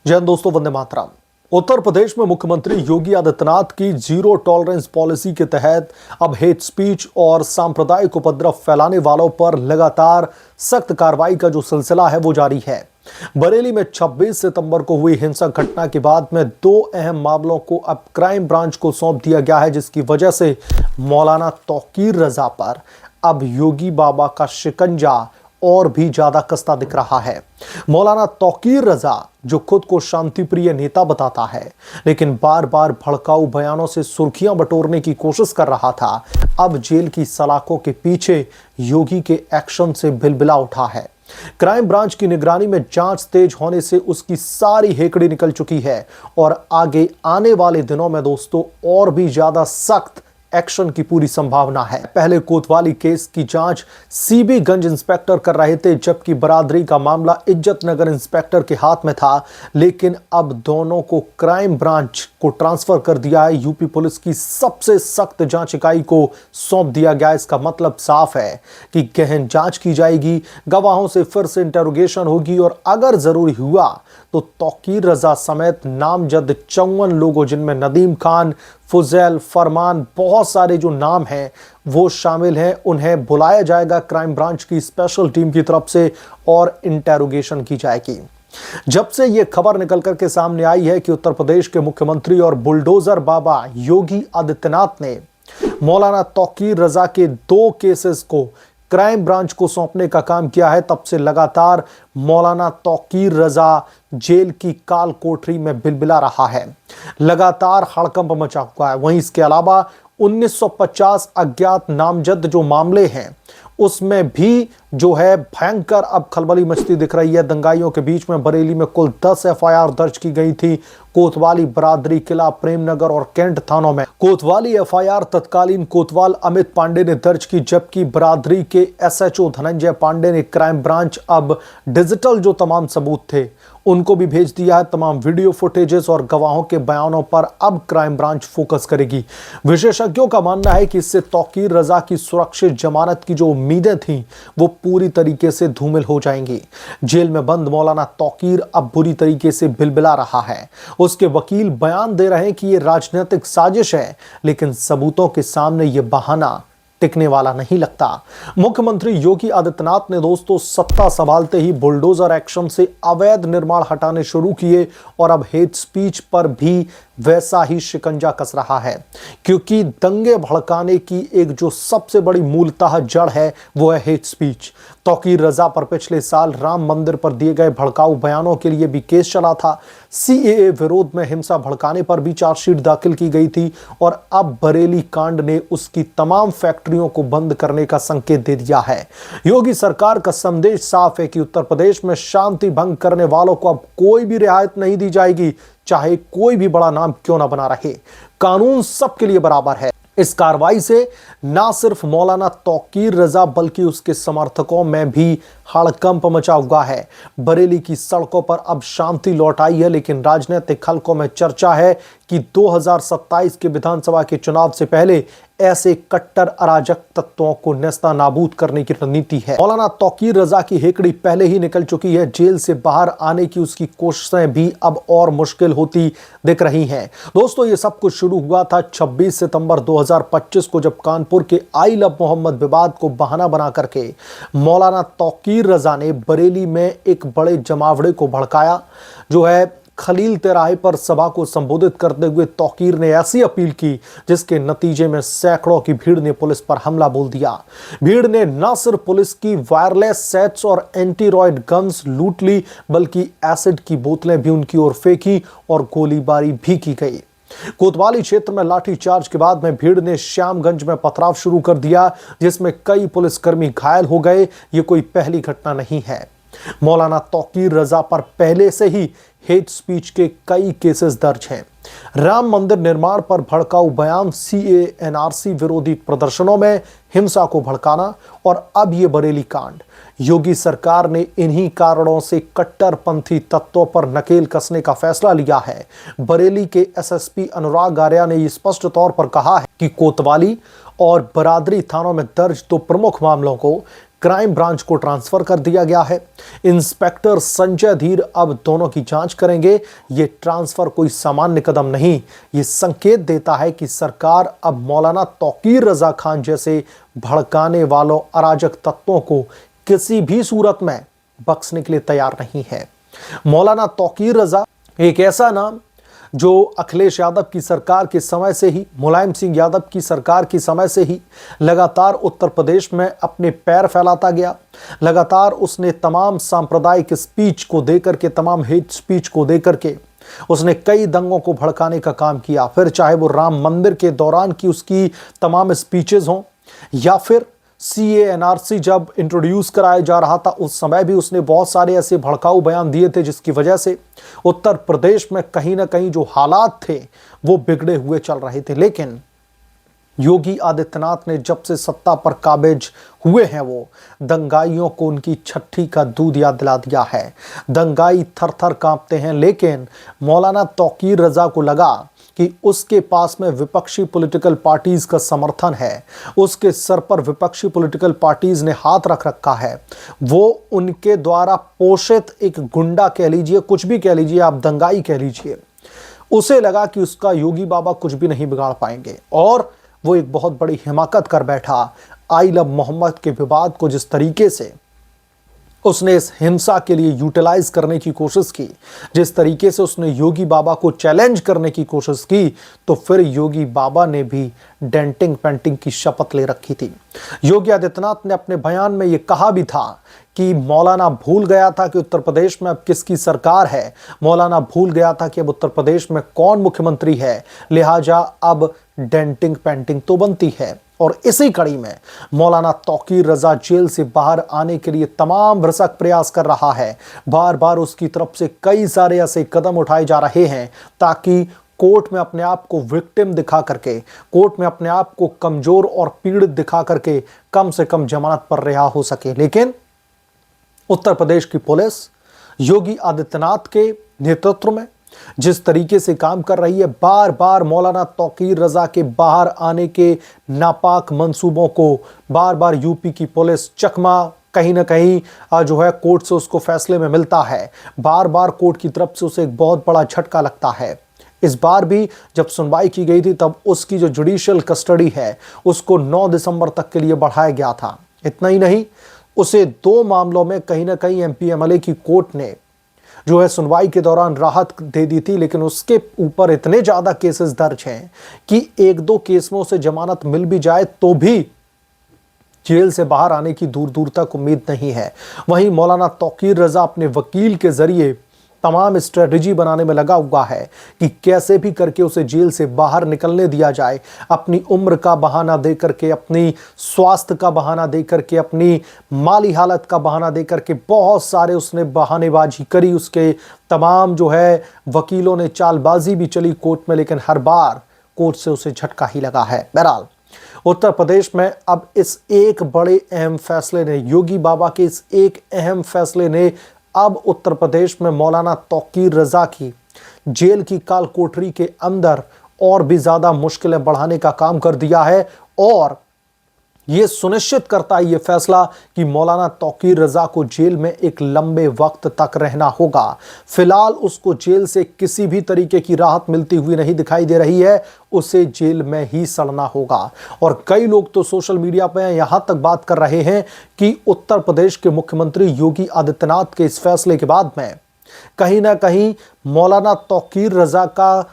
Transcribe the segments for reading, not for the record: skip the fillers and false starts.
जय हिंद दोस्तों, वंदे मातरम। उत्तर प्रदेश में मुख्यमंत्री योगी आदित्यनाथ की जीरो टॉलरेंस पॉलिसी के तहत अब हेट स्पीच और सांप्रदायिक उपद्रव फैलाने वालों पर लगातार सख्त कार्रवाई का जो सिलसिला है वो जारी है। बरेली में 26 सितंबर को हुई हिंसक घटना के बाद में दो अहम मामलों को अब क्राइम ब्रांच को सौंप दिया गया है, जिसकी वजह से मौलाना तौकीर रजा पर अब योगी बाबा का शिकंजा और भी ज्यादा कसता दिख रहा है। मौलाना तौकीर रजा, जो खुद को शांतिप्रिय नेता बताता है, लेकिन बार बार भड़काऊ बयानों से सुर्खियां बटोरने की कोशिश कर रहा था, अब जेल की सलाखों के पीछे योगी के एक्शन से बिलबिला उठा है। क्राइम ब्रांच की निगरानी में जांच तेज होने से उसकी सारी हेकड़ी निकल चुकी है और आगे आने वाले दिनों में दोस्तों और भी ज्यादा सख्त एक्शन की पूरी संभावना है। पहले कोतवाली केस की जांच सीबी गंज इंस्पेक्टर कर रहे थे, जबकि बरादरी का मामला इज्जत नगर इंस्पेक्टर के हाथ में था, लेकिन अब दोनों को क्राइम ब्रांच को ट्रांसफर कर दिया है। यूपी पुलिस की सबसे सख्त जांच इकाई को सौंप दिया गया। इसका मतलब साफ है कि गहन जांच की जाएगी, गवाहों से फिर से इंटरोगेशन होगी और अगर जरूरी हुआ तो तौकीर रजा समेत नामजद 54 लोगों, जिनमें नदीम खान, फुजैल, फरमान, बहुत सारे जो नाम हैं वो शामिल हैं, उन्हें बुलाया जाएगा क्राइम ब्रांच की स्पेशल टीम की तरफ से और इंटेरोगेशन की जाएगी। जब से यह खबर निकल कर के सामने आई है कि उत्तर प्रदेश के मुख्यमंत्री और बुलडोजर बाबा योगी आदित्यनाथ ने मौलाना तौकीर रजा के 2 केसेस को क्राइम ब्रांच को सौंपने का काम किया है, तब से लगातार मौलाना तौकीर रजा जेल की काल कोठरी में बिलबिला रहा है। लगातार हड़कंप मचा हुआ है। वहीं इसके अलावा 1950 अज्ञात नामजद जो मामले हैं उसमें भी जो है भयंकर अब खलबली मचती दिख रही है। दंगाइयों के बीच में बरेली में कुल 10 एफआईआर दर्ज की गई थी। कोतवाली, बरादरी, किला, प्रेमनगर और कैंट थानों में कोतवाली एफआईआर तत्कालीन कोतवाल अमित पांडे ने दर्ज की, जबकि बरादरी के एसएचओ धनंजय पांडे ने क्राइम ब्रांच अब डिजिटल जो तमाम सबूत थे उनको भी भेज दिया है। तमाम वीडियो फुटेजेस और गवाहों के बयानों पर अब क्राइम ब्रांच फोकस करेगी। विशेषज्ञों का मानना है कि इससे तौकीर रजा की सुरक्षित जमानत की जो उम्मीदें थीं वो पूरी तरीके से धूमिल हो जाएंगी। जेल में बंद मौलाना तौकीर अब बुरी तरीके से बिलबिला रहा है। उसके वकील बयान दे रहे हैं कि ये राजनीतिक साजिश है, लेकिन सबूतों के सामने ये बहाना टिकने वाला नहीं लगता। मुख्यमंत्री योगी आदित्यनाथ ने दोस्तों सत्ता संभालते ही बुलडोजर एक्शन से अवैध निर्माण हटाने शुरू किए और अब हेट स्पीच पर भी वैसा ही शिकंजा कस रहा है, क्योंकि दंगे भड़काने की एक जो सबसे बड़ी मूलतः जड़ है वो है हेट स्पीच। तौकीर रजा पर पिछले साल राम मंदिर पर दिए गए भड़काऊ बयानों के लिए भी केस चला था। सीएए विरोध में हिंसा भड़काने पर भी चार्जशीट दाखिल की गई थी और अब बरेली कांड ने उसकी तमाम फैक्ट्रियों को बंद करने का संकेत दे दिया है। योगी सरकार का संदेश साफ है कि उत्तर प्रदेश में शांति भंग करने वालों को अब कोई भी रियायत नहीं दी जाएगी, चाहे कोई भी बड़ा नाम क्यों ना बना रहे। कानून सबके लिए बराबर है। इस कार्रवाई से ना सिर्फ मौलाना तौकीर रजा बल्कि उसके समर्थकों में भी हड़कंप मचा हुआ है। बरेली की सड़कों पर अब शांति लौट आई है, लेकिन राजनीतिक हलकों में चर्चा है कि 2027 के विधानसभा के चुनाव से पहले ऐसे कट्टर अराजक तत्वों को नेस्ता नाबूद करने की रणनीति है। मौलाना तौकीर रजा की हेकड़ी पहले ही निकल चुकी है। जेल से बाहर आने की उसकी कोशिशें भी अब और मुश्किल होती दिख रही हैं। दोस्तों, ये सब कुछ शुरू हुआ था 26 सितंबर 2025 को, जब कानपुर के आई लव मोहम्मद विवाद को बहाना बना करके मौलाना तौकीर रजा ने बरेली में एक बड़े जमावड़े को भड़काया। जो है खलील तिराहे पर सभा को संबोधित करते हुए तौकीर ने ऐसी अपील की जिसके नतीजे में सैकड़ों की भीड़ ने पुलिस पर हमला बोल दिया। भीड़ ने न सिर्फ पुलिस की वायरलेस सेट्स और एंटीरॉयड गन्स लूट ली, बल्कि एसिड की बोतलें भी उनकी ओर फेंकी और गोलीबारी भी की गई। कोतवाली क्षेत्र में लाठीचार्ज के बाद में भीड़ ने श्यामगंज में पथराव शुरू कर दिया, जिसमें कई पुलिसकर्मी घायल हो गए। ये कोई पहली घटना नहीं है। मौलाना तौकीर रजा पर पहले से ही हेट स्पीच के कई केसेस दर्ज हैं। राम मंदिर निर्माण पर भड़काऊ बयान, सीएए एनआरसी विरोधी प्रदर्शनों में हिंसा को भड़काना और अब ये बरेली कांड। योगी सरकार ने इन्हीं कारणों से कट्टरपंथी तत्वों पर नकेल कसने का फैसला लिया है। बरेली के एसएसपी अनुराग आर्या ने स्पष्ट तौर पर कहा है कि कोतवाली और बरादरी थानों में दर्ज 2 प्रमुख मामलों को क्राइम ब्रांच को ट्रांसफर कर दिया गया है। इंस्पेक्टर संजय धीर अब दोनों की जांच करेंगे। ये ट्रांसफर कोई सामान्य कदम नहीं, ये संकेत देता है कि सरकार अब मौलाना तौकीर रजा खान जैसे भड़काने वालों अराजक तत्वों को किसी भी सूरत में बख्शने के लिए तैयार नहीं है। मौलाना तौकीर रजा एक ऐसा नाम जो अखिलेश यादव की सरकार के समय से ही, मुलायम सिंह यादव की सरकार के समय से ही लगातार उत्तर प्रदेश में अपने पैर फैलाता गया। लगातार उसने तमाम सांप्रदायिक स्पीच को देकर के, तमाम हेट स्पीच को देकर के उसने कई दंगों को भड़काने का काम किया। फिर चाहे वो राम मंदिर के दौरान की उसकी तमाम स्पीचेस हों, या फिर CA NRC जब इंट्रोड्यूस कराया जा रहा था उस समय भी उसने बहुत सारे ऐसे भड़काऊ बयान दिए थे, जिसकी वजह से उत्तर प्रदेश में कहीं ना कहीं जो हालात थे वो बिगड़े हुए चल रहे थे। लेकिन योगी आदित्यनाथ ने जब से सत्ता पर काबिज हुए हैं, वो दंगाइयों को उनकी छठी का दूध याद दिला दिया है। दंगाई थर थर कांपते हैं। लेकिन मौलाना तौकीर रजा को लगा कि उसके पास में विपक्षी पॉलिटिकल पार्टीज का समर्थन है, उसके सर पर विपक्षी पॉलिटिकल पार्टीज ने हाथ रख रखा है। वो उनके द्वारा पोषित एक गुंडा कह लीजिए, कुछ भी कह लीजिए, आप दंगाई कह लीजिए। उसे लगा कि उसका योगी बाबा कुछ भी नहीं बिगाड़ पाएंगे, और वो एक बहुत बड़ी हिमाकत कर बैठा। आई लव मोहम्मद के विवाद को जिस तरीके से उसने इस हिंसा के लिए यूटिलाइज करने की कोशिश की, जिस तरीके से उसने योगी बाबा को चैलेंज करने की कोशिश की, तो फिर योगी बाबा ने भी डेंटिंग पेंटिंग की शपथ ले रखी थी। योगी आदित्यनाथ ने अपने बयान में यह कहा भी था कि मौलाना भूल गया था कि उत्तर प्रदेश में अब किसकी सरकार है, मौलाना भूल गया था कि अब उत्तर प्रदेश में कौन मुख्यमंत्री है, लिहाजा अब डेंटिंग पेंटिंग तो बनती है। और इसी कड़ी में मौलाना तौकीर रजा जेल से बाहर आने के लिए तमाम भरसक प्रयास कर रहा है। बार बार उसकी तरफ से कई सारे ऐसे कदम उठाए जा रहे हैं ताकि कोर्ट में अपने आप को विक्टिम दिखा करके, कोर्ट में अपने आप को कमजोर और पीड़ित दिखा करके कम से कम जमानत पर रिहा हो सके। लेकिन उत्तर प्रदेश की पुलिस योगी आदित्यनाथ के नेतृत्व में जिस तरीके से काम कर रही है, बार बार मौलाना तौकीर रजा के बाहर आने के नापाक मंसूबों को बार बार यूपी की पुलिस चकमा कहीं ना कहीं जो है कोर्ट से उसको फैसले में मिलता है। बार बार कोर्ट की तरफ से उसे एक बहुत बड़ा झटका लगता है। इस बार भी जब सुनवाई की गई थी तब उसकी जो जुडिशियल कस्टडी है उसको 9 दिसंबर तक के लिए बढ़ाया गया था। इतना ही नहीं, उसे 2 मामलों में कहीं ना कहीं MP MLA की कोर्ट ने जो है सुनवाई के दौरान राहत दे दी थी, लेकिन उसके ऊपर इतने ज्यादा केसेस दर्ज हैं कि 1-2 केसों से जमानत मिल भी जाए तो भी जेल से बाहर आने की दूर दूर तक उम्मीद नहीं है। वहीं मौलाना तौकीर रजा अपने वकील के जरिए तमाम स्ट्रेटजी बनाने में लगा हुआ है कि कैसे भी करके उसे जेल से बाहर निकलने दिया जाए। अपनी उम्र का बहाना दे करके, अपनी स्वास्थ्य का बहाना दे करके, अपनी माली हालत का बहाना दे करके बहुत सारे उसने बहानेबाजी करी। उसके तमाम जो है वकीलों ने चालबाजी भी चली कोर्ट में, लेकिन हर बार कोर्ट से उसे झटका ही लगा है। बहरहाल उत्तर प्रदेश में अब इस एक बड़े अहम फैसले ने, योगी बाबा के इस एक अहम फैसले ने अब उत्तर प्रदेश में मौलाना तौकीर रजा की जेल की काल कोठरी के अंदर और भी ज्यादा मुश्किलें बढ़ाने का काम कर दिया है। और यह सुनिश्चित करता है यह फैसला कि मौलाना तौकीर रजा को जेल में एक लंबे वक्त तक रहना होगा। फिलहाल उसको जेल से किसी भी तरीके की राहत मिलती हुई नहीं दिखाई दे रही है, उसे जेल में ही सड़ना होगा। और कई लोग तो सोशल मीडिया पर यहां तक बात कर रहे हैं कि उत्तर प्रदेश के मुख्यमंत्री योगी आदित्यनाथ के इस फैसले के बाद में कहीं ना कहीं मौलाना तौकीर रजा का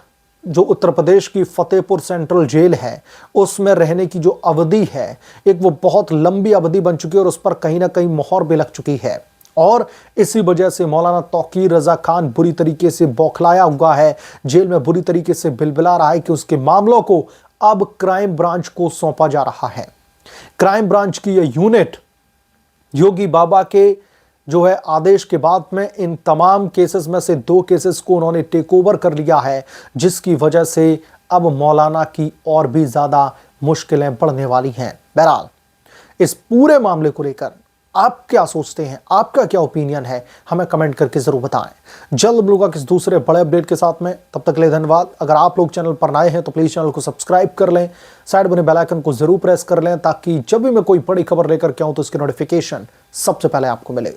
जो उत्तर प्रदेश की फतेहपुर सेंट्रल जेल है उसमें रहने की जो अवधि है, एक वो बहुत लंबी अवधि बन चुकी है और उस पर कहीं ना कहीं मोहर भी लग चुकी है। और इसी वजह से मौलाना तौकीर रजा खान बुरी तरीके से बौखलाया हुआ है, जेल में बुरी तरीके से बिलबिला रहा है कि उसके मामलों को अब क्राइम ब्रांच को सौंपा जा रहा है। क्राइम ब्रांच की यह यूनिट योगी बाबा के जो है आदेश के बाद में इन तमाम केसेस में से 2 केसेस को उन्होंने टेक ओवर कर लिया है, जिसकी वजह से अब मौलाना की और भी ज्यादा मुश्किलें बढ़ने वाली हैं। बहरहाल इस पूरे मामले को लेकर आप क्या सोचते हैं, आपका क्या ओपिनियन है, हमें कमेंट करके जरूर बताएं। जल्द मिलूंगा किस दूसरे बड़े अपडेट के साथ में, तब तक के लिए धन्यवाद। अगर आप लोग चैनल पर नए हैं तो प्लीज चैनल को सब्सक्राइब कर लें, साइड बने बेल आइकन को जरूर प्रेस कर लें, ताकि जब भी मैं कोई बड़ी खबर लेकर के आऊं तो उसकी नोटिफिकेशन सबसे पहले आपको मिले।